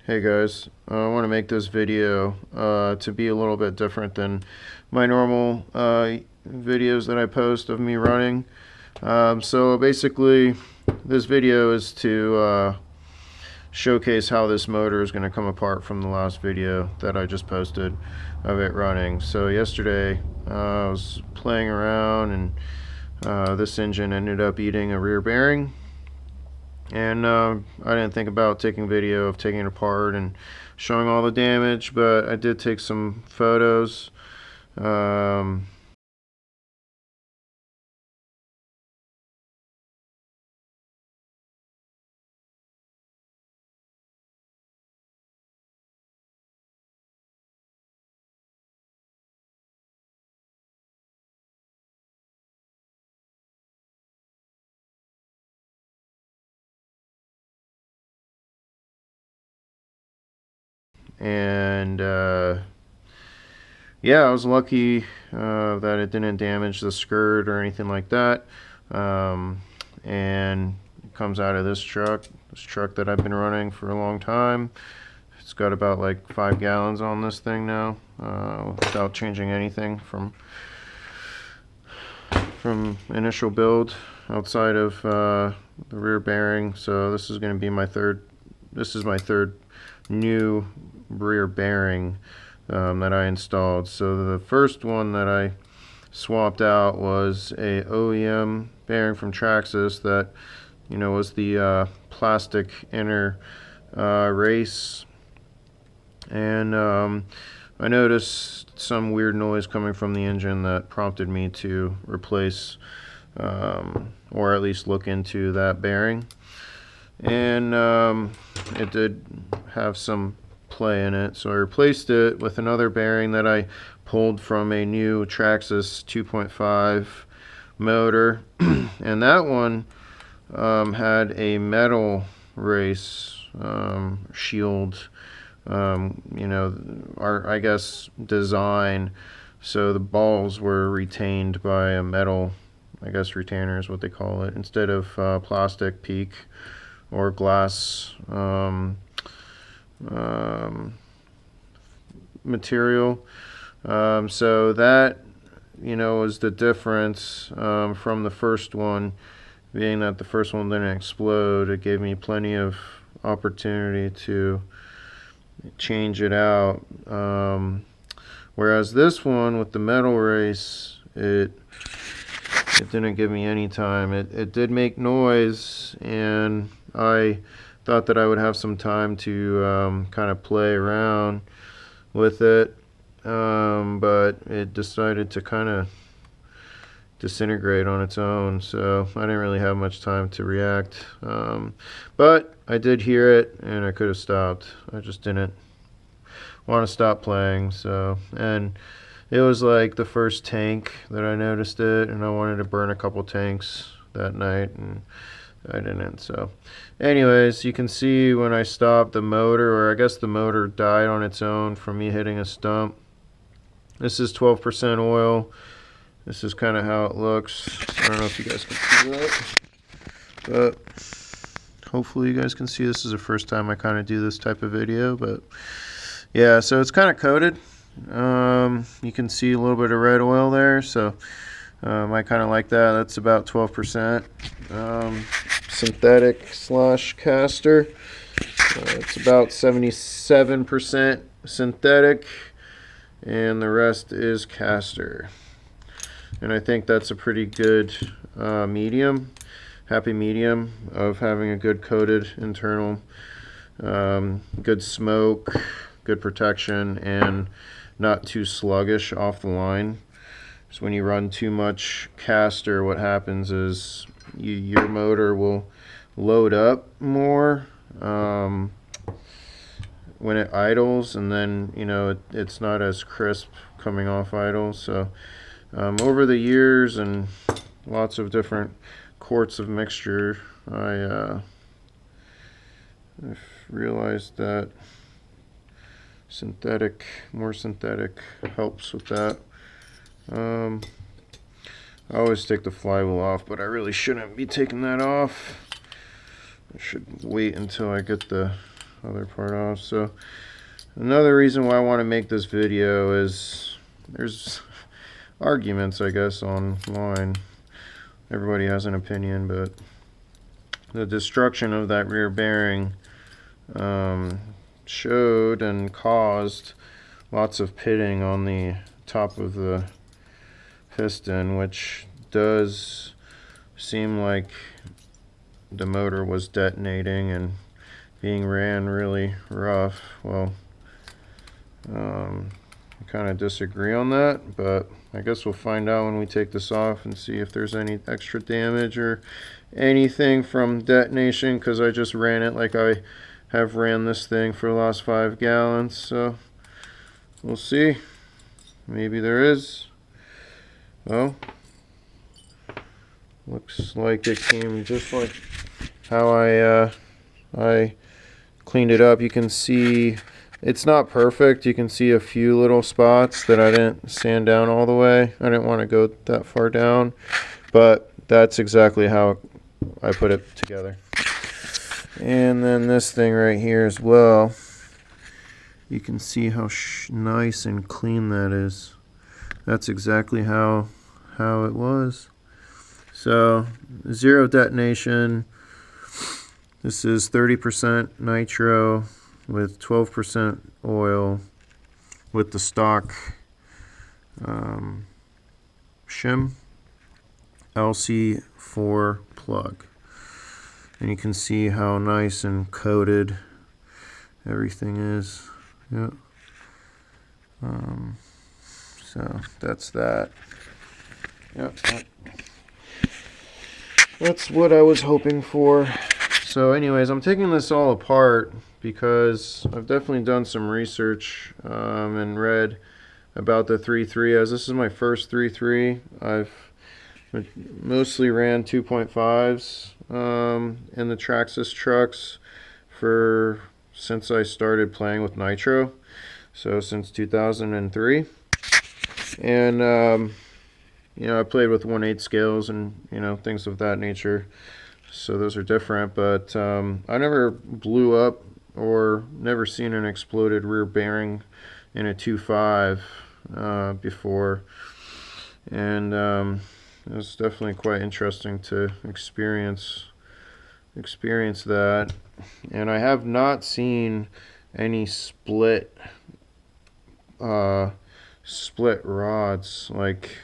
Hey guys, I want to make this video to be a little bit different than my normal videos that I post of me running. So basically this video is to showcase how this motor is going to come apart from the last video that I just posted of it running. So yesterday I was playing around and this engine ended up eating a rear bearing. And I didn't think about taking video of taking it apart and showing all the damage, but I did take some photos. And yeah, I was lucky that it didn't damage the skirt or anything like that. And it comes out of this truck that I've been running for a long time. It's got about like 5 gallons on this thing now, without changing anything from initial build outside of the rear bearing. So this is going to be my third new rear bearing that I installed. So the first one that I swapped out was a OEM bearing from Trxx that was the plastic inner race, and I noticed some weird noise coming from the engine that prompted me to replace or at least look into that bearing. And it did have some play in it, so I replaced it with another bearing that I pulled from a new Trx 2.5 motor. And that one had a metal race shield, I guess design, so the balls were retained by a metal, I guess retainer is what they call it, instead of plastic peak or glass material. So that was the difference from the first one, being that the first one didn't explode. It gave me plenty of opportunity to change it out, whereas this one with the metal race, it didn't give me any time. It did make noise, and I thought that I would have some time to kind of play around with it, but it decided to kind of disintegrate on its own, so I didn't really have much time to react. But I did hear it, and I could have stopped. I just didn't want to stop playing. So, and it was like the first tank that I noticed it, and I wanted to burn a couple tanks that night, and I didn't. So anyways, you can see when I stopped the motor, or I guess the motor died on its own from me hitting a stump. This is 12% oil. This is kind of how it looks. I don't know if you guys can see that, but hopefully you guys can see. This is the first time I kind of do this type of video, but yeah, so it's kind of coated. You can see a little bit of red oil there, so I kind of like that. That's about 12% synthetic / caster. It's about 77% synthetic, and the rest is caster. And I think that's a pretty good happy medium of having a good coated internal, good smoke, good protection, and not too sluggish off the line. So when you run too much caster, what happens is your motor will load up more when it idles, and then it's not as crisp coming off idle. So over the years and lots of different quarts of mixture, I've realized that more synthetic helps with that. I always take the flywheel off, but I really shouldn't be taking that off. I should wait until I get the other part off. So another reason why I want to make this video is there's arguments, I guess, online. Everybody has an opinion, but the destruction of that rear bearing showed and caused lots of pitting on the top of the piston, which does seem like the motor was detonating and being ran really rough. Well, I kind of disagree on that, but I guess we'll find out when we take this off and see if there's any extra damage or anything from detonation, because I just ran it like I have ran this thing for the last 5 gallons. So we'll see. Maybe there is. Well, looks like it came just like how I cleaned it up. You can see it's not perfect. You can see a few little spots that I didn't sand down all the way. I didn't want to go that far down, but that's exactly how I put it together. And then this thing right here as well, you can see how nice and clean that is. That's exactly how it was. So 0 detonation. This is 30% nitro with 12% oil with the stock shim LC4 plug. And you can see how nice and coated everything is. Yep. So that's that. Yep. That's what I was hoping for. So anyways, I'm taking this all apart because I've definitely done some research and read about the 3.3, as this is my first 3.3. I've mostly ran 2.5s in the Trx's trucks since I started playing with nitro, so since 2003. And you know, I played with 1/8 scales and, you know, things of that nature, so those are different. But I never blew up or never seen an exploded rear bearing in a 2.5 before, and it was definitely quite interesting to experience that. And I have not seen any split rods like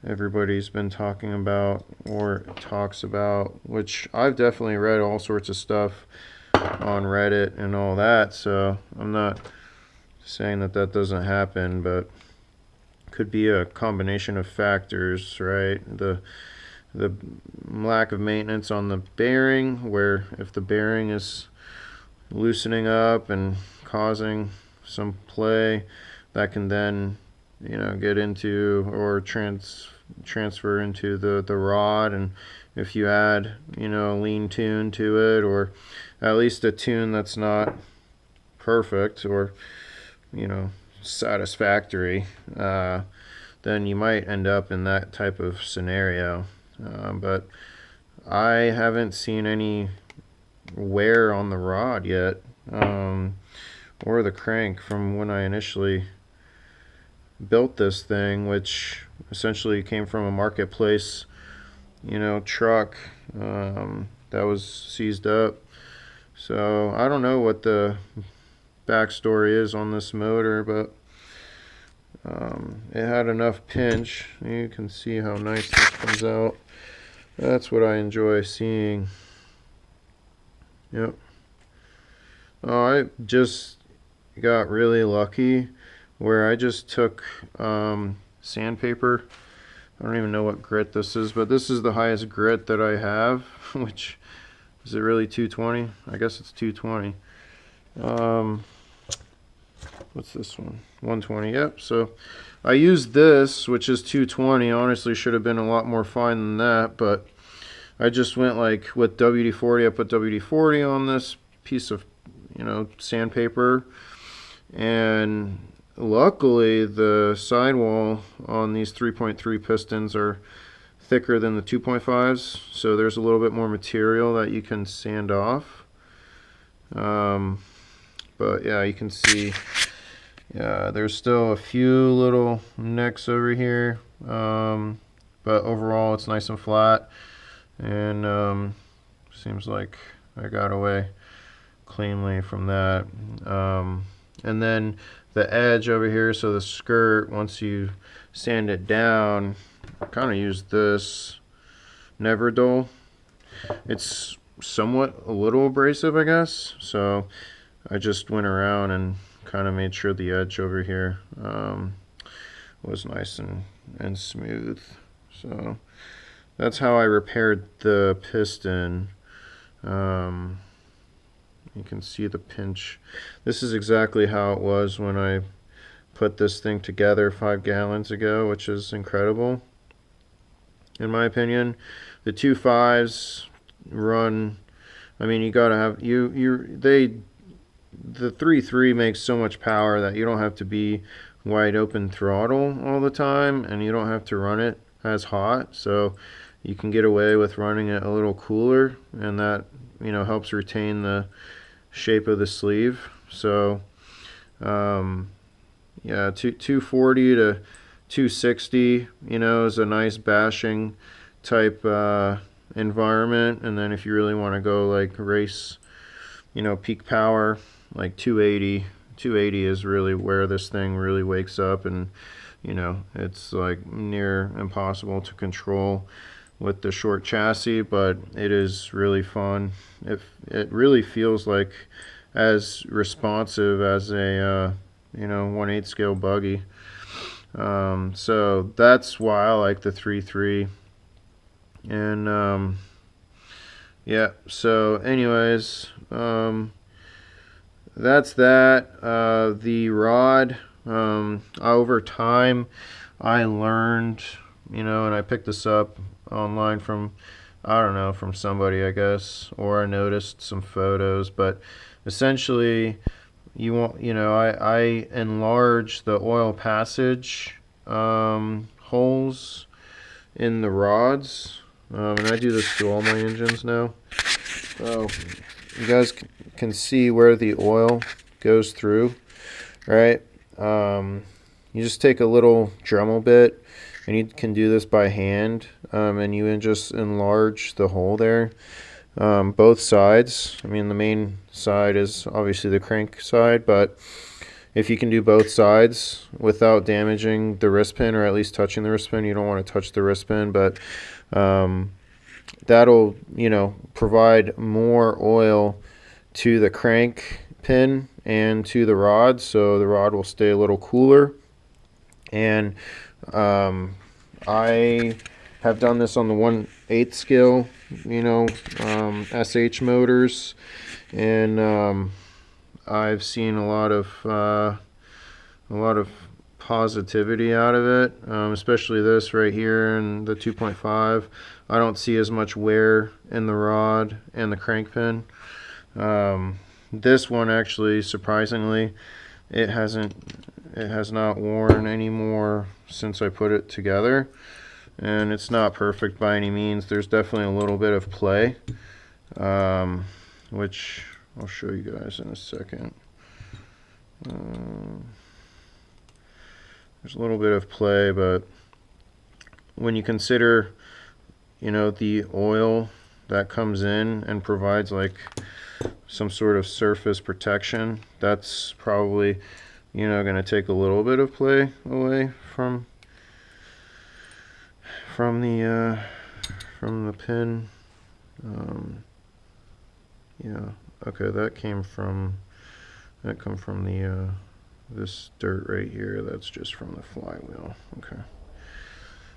everybody's been talking about or talks about, which I've definitely read all sorts of stuff on Reddit and all that, so I'm not saying that doesn't happen, but could be a combination of factors, right? The lack of maintenance on the bearing, where if the bearing is loosening up and causing some play, that can then, you know, get into or transfer into the rod. And if you add, you know, a lean tune to it, or at least a tune that's not perfect or, you know, satisfactory, then you might end up in that type of scenario. But I haven't seen any wear on the rod yet, or the crank from when I initially built this thing, which essentially came from a marketplace, you know, truck that was seized up. So I don't know what the backstory is on this motor, but it had enough pinch. You can see how nice this comes out. That's what I enjoy seeing. Yep. Oh, I just got really lucky where I just took sandpaper. I don't even know what grit this is, but this is the highest grit that I have, which is it really 220? I guess it's 220. What's this one? 120. Yep. So I used this, which is 220. Honestly, should have been a lot more fine than that, but I just went like with WD-40. I put WD-40 on this piece of, you know, sandpaper, and luckily the sidewall on these 3.3 pistons are thicker than the 2.5s, so there's a little bit more material that you can sand off. But yeah, you can see, yeah, there's still a few little nicks over here, but overall it's nice and flat, and seems like I got away cleanly from that. And then the edge over here, so the skirt, once you sand it down, I kind of use this Never Dull. It's somewhat a little abrasive, I guess, so I just went around and kind of made sure the edge over here was nice and smooth. So that's how I repaired the piston. You can see the pinch. This is exactly how it was when I put this thing together 5 gallons ago, which is incredible in my opinion. The 2.5s run, I mean, you gotta have the 3.3 makes so much power that you don't have to be wide open throttle all the time, and you don't have to run it as hot, so you can get away with running it a little cooler, and that, you know, helps retain the shape of the sleeve. So yeah, 240 to 260, you know, is a nice bashing type environment. And then if you really want to go like race, you know, peak power, like 280 is really where this thing really wakes up, and you know, it's like near impossible to control with the short chassis, but it is really fun. It really feels like as responsive as a you know, 1/8 scale buggy. So that's why I like the 3.3. And yeah, so anyways, that's that. The rod, over time I learned, you know, and I picked this up online from, I don't know, from somebody, I guess, or I noticed some photos, but essentially you want, you know, I enlarge the oil passage holes in the rods, and I do this to all my engines now. So you guys can see where the oil goes through, right? You just take a little Dremel bit, and you can do this by hand, and you just enlarge the hole there. Both sides. I mean, the main side is obviously the crank side, but if you can do both sides without damaging the wrist pin, or at least touching the wrist pin, you don't want to touch the wrist pin, but that'll, you know, provide more oil to the crank pin and to the rod, so the rod will stay a little cooler. And I have done this on the 1/8 scale, you know, SH motors, and I've seen a lot of positivity out of it, especially this right here in the 2.5. I don't see as much wear in the rod and the crank pin. This one actually, surprisingly, it has not worn anymore since I put it together, and it's not perfect by any means. There's definitely a little bit of play, which I'll show you guys in a second. There's a little bit of play, but when you consider, you know, the oil that comes in and provides like some sort of surface protection, that's probably, you know, going to take a little bit of play away from the pin. Yeah, okay, that come from the this dirt right here. That's just from the flywheel. Okay,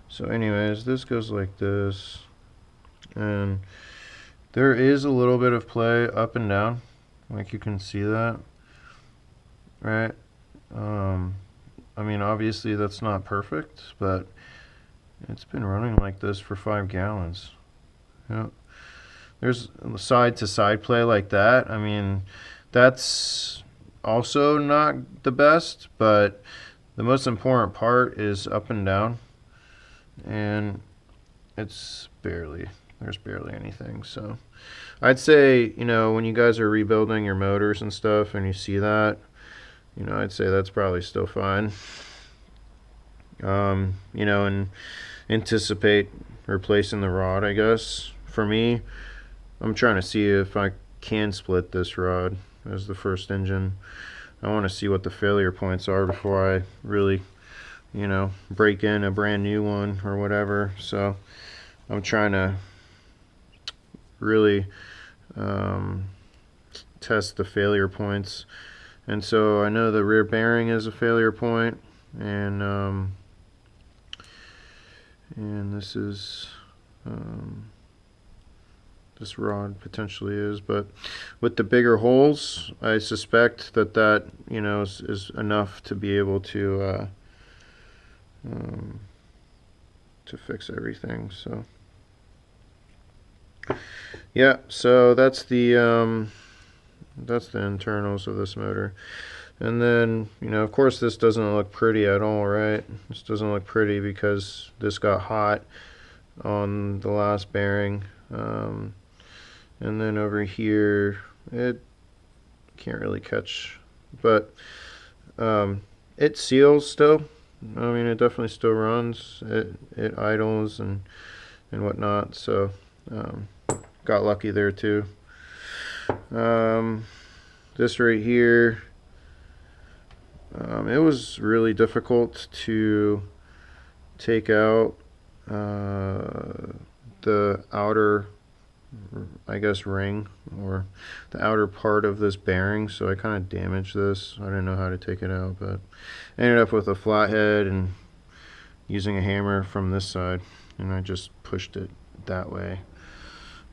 so anyways, this goes like this, and there is a little bit of play up and down, like you can see that, right? I mean, obviously that's not perfect, but it's been running like this for 5 gallons. Yeah. There's side to side play like that. I mean, that's also not the best, but the most important part is up and down, and there's barely anything. So I'd say, you know, when you guys are rebuilding your motors and stuff and you see that, you know, I'd say that's probably still fine. You know, and anticipate replacing the rod, I guess. For me, I'm trying to see if I can split this rod as the first engine. I want to see what the failure points are before I really, you know, break in a brand new one or whatever. So I'm trying to really test the failure points. And so I know the rear bearing is a failure point, and this is this rod potentially is, but with the bigger holes, I suspect that you know is enough to be able to fix everything. So yeah, so that's the internals of this motor. And then, you know, of course this doesn't look pretty at all, right? This doesn't look pretty because this got hot on the last bearing. And then over here, it can't really catch, but it seals still. I mean, it definitely still runs. It idles and whatnot. So got lucky there too. This right here, it was really difficult to take out the outer, I guess, ring or the outer part of this bearing, so I kind of damaged this. I didn't know how to take it out, but I ended up with a flathead and using a hammer from this side, and I just pushed it that way,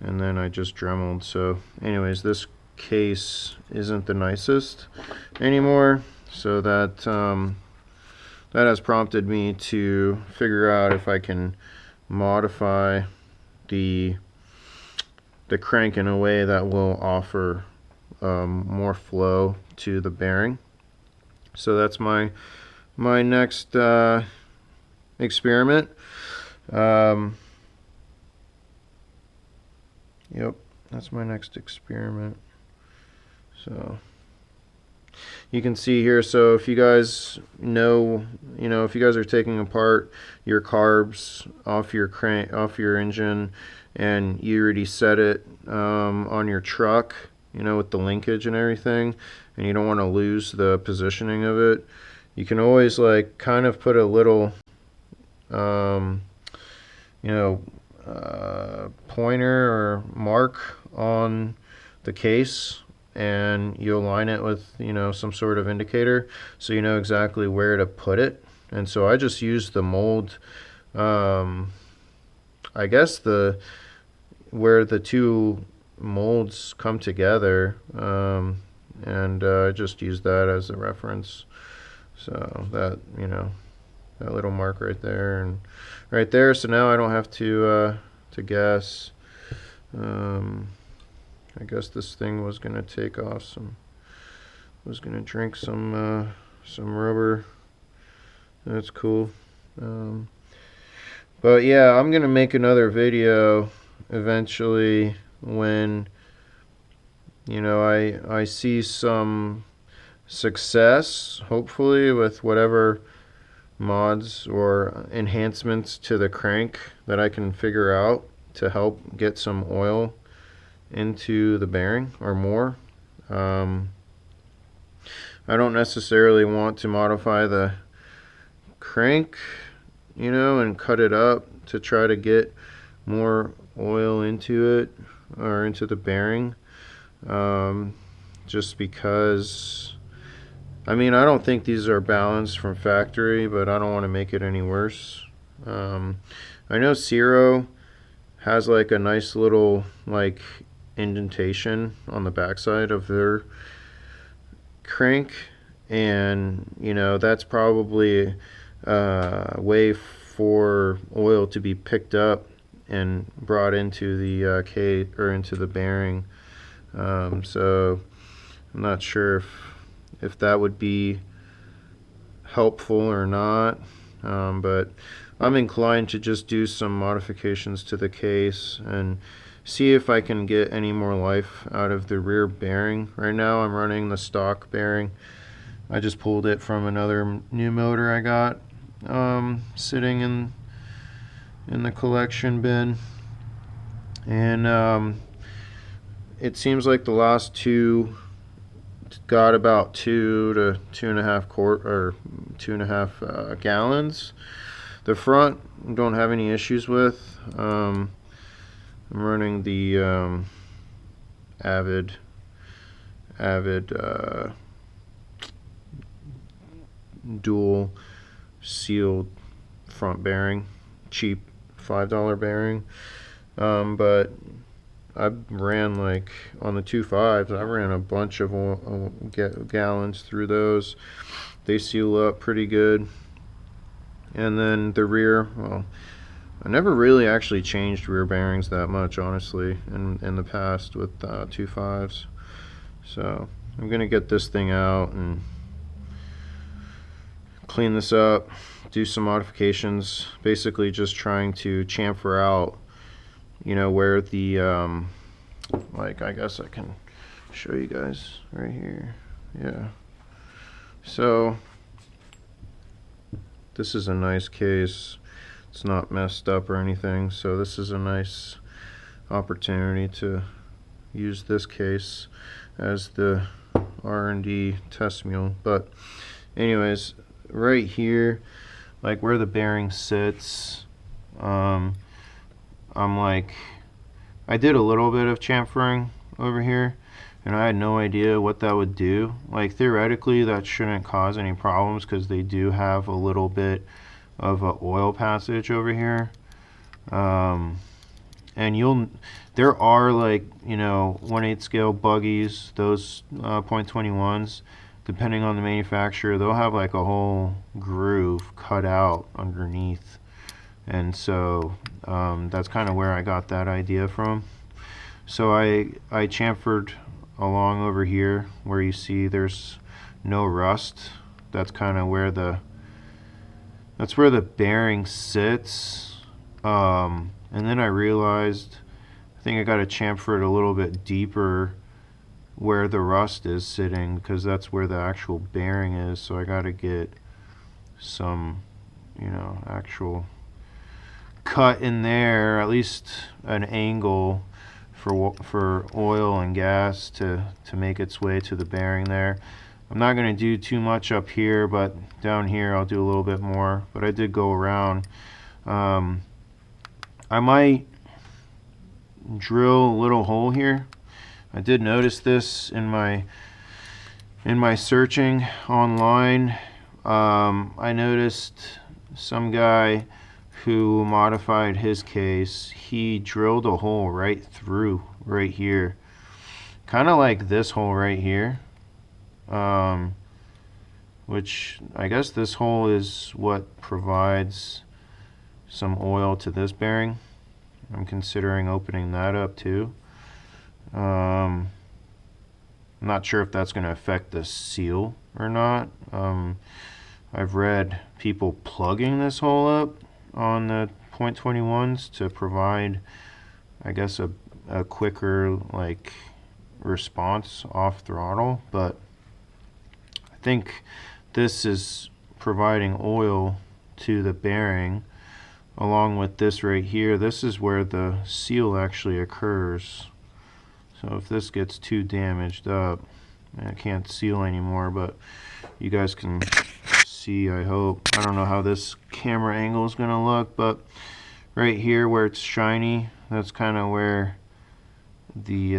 and then I just dremeled. So anyways, this case isn't the nicest anymore, so that that has prompted me to figure out if I can modify the crank in a way that will offer more flow to the bearing. So that's my next experiment. Yep, that's my next experiment. So you can see here, so if you guys know, you know, if you guys are taking apart your carbs off your crank, off your engine, and you already set it on your truck, you know, with the linkage and everything, and you don't want to lose the positioning of it, you can always like kind of put a little you know, pointer or mark on the case, and you align it with, you know, some sort of indicator so you know exactly where to put it. And so I just used the mold, I guess where the two molds come together, and I just used that as a reference. So that, you know, that little mark right there and right there. So now I don't have to guess. I guess this thing was gonna take off some, was gonna drink some rubber. That's cool. But yeah, I'm gonna make another video eventually when, you know, I see some success, hopefully, with whatever mods or enhancements to the crank that I can figure out to help get some oil into the bearing or more. I don't necessarily want to modify the crank, you know, and cut it up to try to get more oil into it or into the bearing, just because, I mean, I don't think these are balanced from factory, but I don't want to make it any worse. I know Ciro has like a nice little like indentation on the backside of their crank, and you know, that's probably a way for oil to be picked up and brought into the case or into the bearing. So I'm not sure if that would be helpful or not, but I'm inclined to just do some modifications to the case and see if I can get any more life out of the rear bearing. Right now I'm running the stock bearing. I just pulled it from another new motor I got sitting in the collection bin, and it seems like the last two got about 2.5 gallons. The front don't have any issues with. I'm running the Avid dual sealed front bearing, cheap $5 bearing, but I ran, like, on the 2.5s, I ran a bunch of gallons through those. They seal up pretty good. And then the rear, well, I never really actually changed rear bearings that much, honestly, in the past with 2.5s. So I'm gonna get this thing out and clean this up, do some modifications, basically just trying to chamfer out, you know, where the like, I guess I can show you guys right here. Yeah, so this is a nice case. It's not messed up or anything, so this is a nice opportunity to use this case as the R&D test mule. But anyways, right here, like where the bearing sits, I'm like, I did a little bit of chamfering over here, and I had no idea what that would do. Like, theoretically that shouldn't cause any problems because they do have a little bit of a oil passage over here, and there are, like, you know, 1/8 scale buggies, those .21s, depending on the manufacturer, they'll have like a whole groove cut out underneath. And so that's kind of where I got that idea from. So I chamfered along over here where you see there's no rust. That's kind of where the bearing sits. And then I realized, I think I got to chamfer it a little bit deeper where the rust is sitting, because that's where the actual bearing is. So I got to get some, you know, actual cut in there, at least an angle for oil and gas to make its way to the bearing there. I'm not going to do too much up here, but down here I'll do a little bit more. But I did go around. I might drill a little hole here. I did notice this in my searching online. I noticed some guy who modified his case, he drilled a hole right through right here, kind of like this hole right here, which I guess this hole is what provides some oil to this bearing. I'm considering opening that up too. I'm not sure if that's going to affect the seal or not. I've read people plugging this hole up on the .21s to provide, I guess, a quicker, like, response off throttle, but I think this is providing oil to the bearing along with this right here. This is where the seal actually occurs. So if this gets too damaged up, I can't seal anymore, but you guys can see, I hope. I don't know how this camera angle is going to look, but right here where it's shiny, that's kind of where the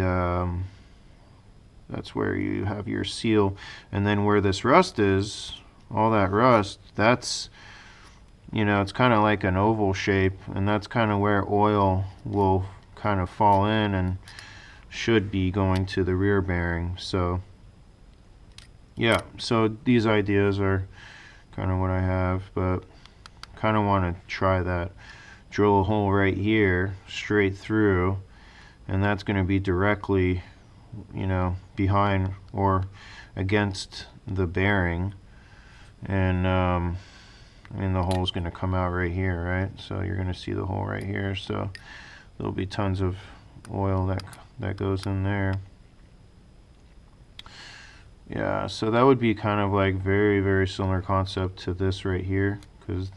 that's where you have your seal. And then where this rust is, all that rust, that's, you know, it's kind of like an oval shape, and that's kind of where oil will kind of fall in and should be going to the rear bearing. So yeah, so these ideas are kind of what I have, but kind of want to try that. Drill a hole right here straight through, and that's going to be directly, you know, behind or against the bearing, and I mean, the hole's going to come out right here, right? So you're going to see the hole right here, so there'll be tons of oil that goes in there. Yeah, so that would be kind of like very, very similar concept to this right here, because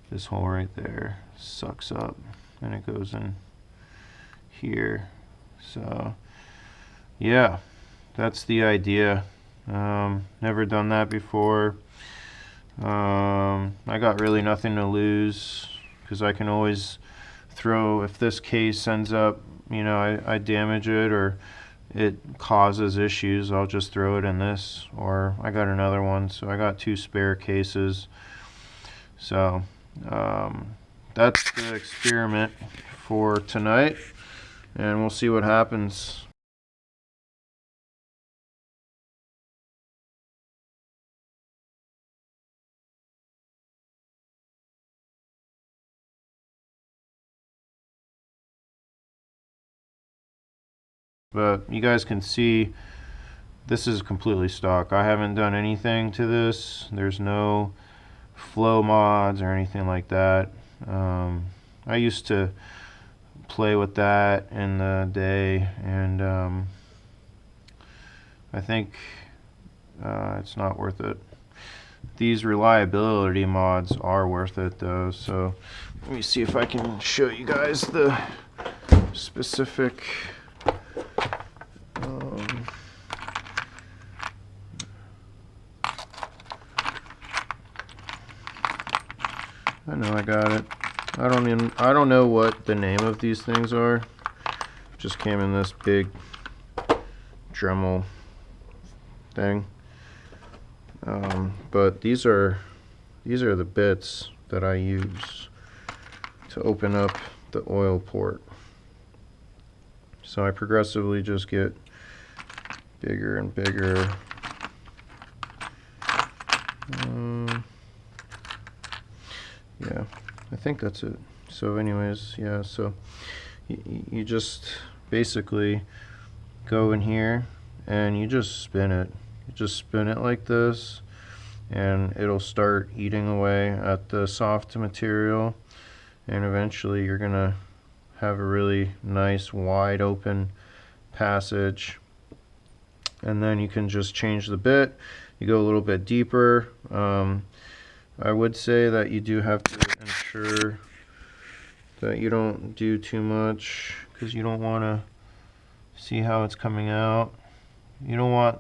this hole right there sucks up and it goes in here. So yeah, that's the idea. Never done that before. I got really nothing to lose because I can always throw, if this case ends up, you know, I damage it or it causes issues, I'll just throw it in this, or I got another one, so I got 2 spare cases. So that's the experiment for tonight, and we'll see what happens. But you guys can see this is completely stock. I haven't done anything to this. There's no flow mods or anything like that. I used to play with that in the day, and I think it's not worth it. These reliability mods are worth it though, so let me see if I can show you guys the specific I know I got it. I don't know what the name of these things are. Just came in this big Dremel thing. But these are the bits that I use to open up the oil port. So I progressively just get bigger and bigger. Yeah, I think that's it. So anyways, yeah, so you just basically go in here and you just spin it. You just spin it like this, and it'll start eating away at the soft material, and eventually you're gonna have a really nice wide open passage. And then you can just change the bit. You go a little bit deeper. I would say that you do have to ensure that you don't do too much, because you don't want to see how it's coming out. You don't want,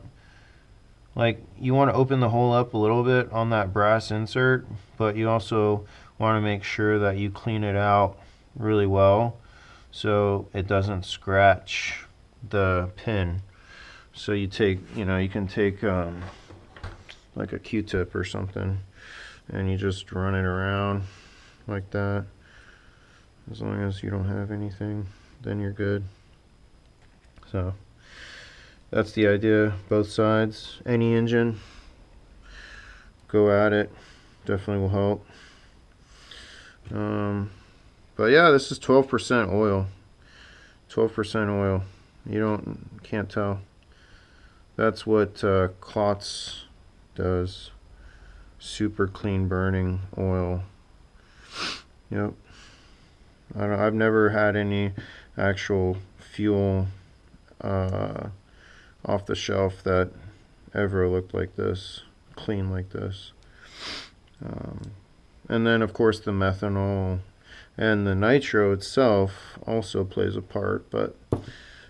like, you want to open the hole up a little bit on that brass insert, but you also want to make sure that you clean it out really well so it doesn't scratch the pin. So you take, you know, you can take like a Q-tip or something, and you just run it around like that. As long as you don't have anything, then you're good. So that's the idea. Both sides, any engine, go at it. Definitely will help. But yeah, this is 12% oil. 12% oil. Can't tell. That's what Klotz does. Super clean burning oil. Yep. I've never had any actual fuel off the shelf that ever looked like this, clean like this. And then of course the methanol and the nitro itself also plays a part. But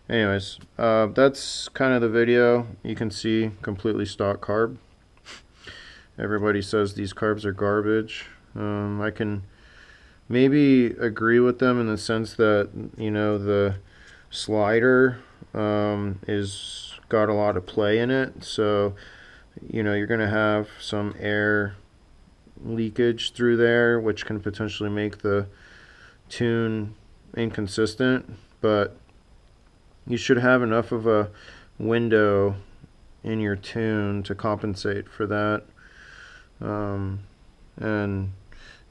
anyways, that's kind of the video. You can see completely stock carb. Everybody says these carbs are garbage. I can maybe agree with them in the sense that, you know, the slider is got a lot of play in it, so you know you're going to have some air leakage through there, which can potentially make the tune inconsistent, but you should have enough of a window in your tune to compensate for that. And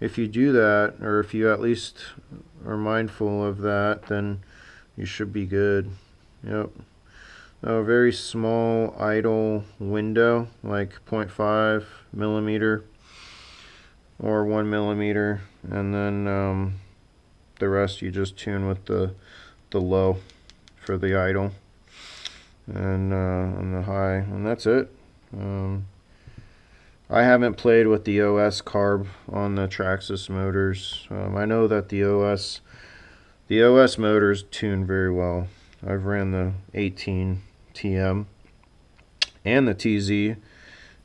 if you do that, or if you at least are mindful of that, then you should be good. Yep. A very small idle window, like 0.5 millimeter or 1 millimeter, and then the rest you just tune with the the low for the idle, and on the high, and that's it. I haven't played with the OS carb on the Traxxas motors. I know that the OS motors tune very well. I've ran the 18 TM and the TZ,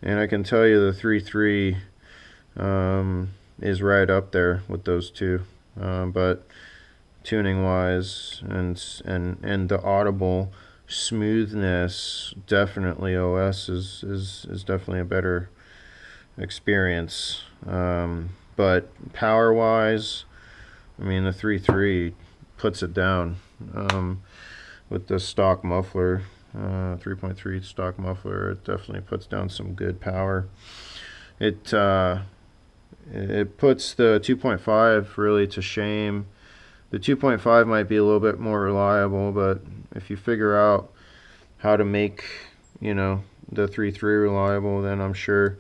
and I can tell you the 3.3 is right up there with those two. But tuning wise and the audible smoothness, definitely OS is definitely a better experience. But power wise, I mean, the 3.3 puts it down with the stock muffler. 3.3 stock muffler, it definitely puts down some good power. It puts the 2.5 really to shame. The 2.5 might be a little bit more reliable, but if you figure out how to make, the 3.3 reliable, then I'm sure,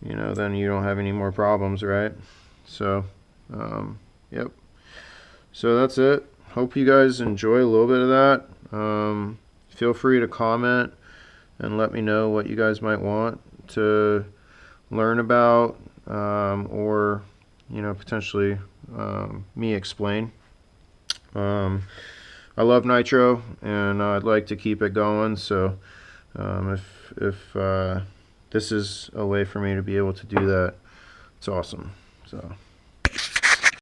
then you don't have any more problems, right? So, yep. So that's it. Hope you guys enjoy a little bit of that. Feel free to comment and let me know what you guys might want to learn about, or potentially me explain. I love nitro, and I'd like to keep it going, so if this is a way for me to be able to do that, it's awesome. So